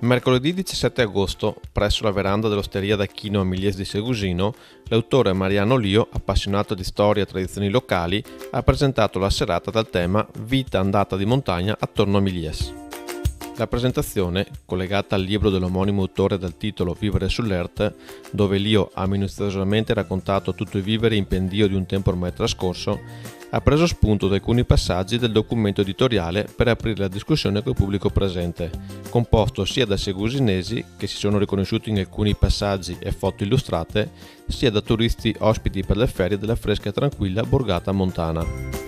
Mercoledì 17 agosto, presso la veranda dell'Osteria d'Achino a Milies di Segusino, l'autore Mariano Lio, appassionato di storia e tradizioni locali, ha presentato la serata dal tema Vita andata di montagna attorno a Milies. La presentazione, collegata al libro dell'omonimo autore dal titolo Vivere sull'Ert, dove Lio ha minuziosamente raccontato tutto il vivere in pendio di un tempo ormai trascorso, ha preso spunto da alcuni passaggi del documento editoriale per aprire la discussione col pubblico presente, composto sia da segusinesi, che si sono riconosciuti in alcuni passaggi e foto illustrate, sia da turisti ospiti per le ferie della fresca e tranquilla borgata montana.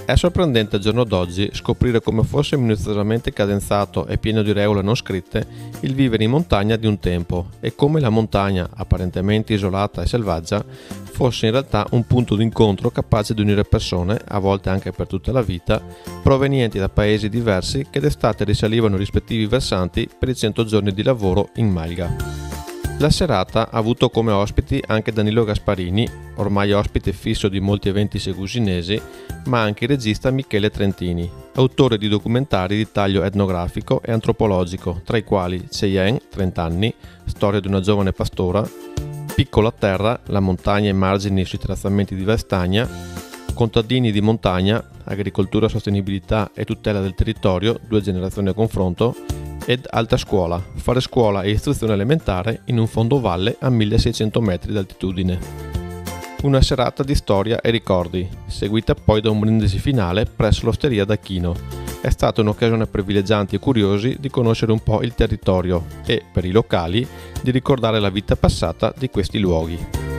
È sorprendente al giorno d'oggi scoprire come fosse minuziosamente cadenzato e pieno di regole non scritte il vivere in montagna di un tempo e come la montagna, apparentemente isolata e selvaggia, fosse in realtà un punto d'incontro capace di unire persone, a volte anche per tutta la vita, provenienti da paesi diversi che d'estate risalivano i rispettivi versanti per i 100 giorni di lavoro in malga. La serata ha avuto come ospiti anche Danilo Gasparini, ormai ospite fisso di molti eventi segusinesi, ma anche il regista Michele Trentini, autore di documentari di taglio etnografico e antropologico, tra i quali Cheyenne, 30 anni, storia di una giovane pastora, Piccola Terra, la montagna e margini sui trazzamenti di Vestagna, Contadini di montagna, agricoltura, sostenibilità e tutela del territorio, 2 generazioni a confronto, ed Alta Scuola, fare scuola e istruzione elementare in un fondovalle a 1600 metri d'altitudine. Una serata di storia e ricordi, seguita poi da un brindisi finale presso l'Osteria d'Achino. È stata un'occasione per villeggianti e curiosi di conoscere un po' il territorio e, per i locali, di ricordare la vita passata di questi luoghi.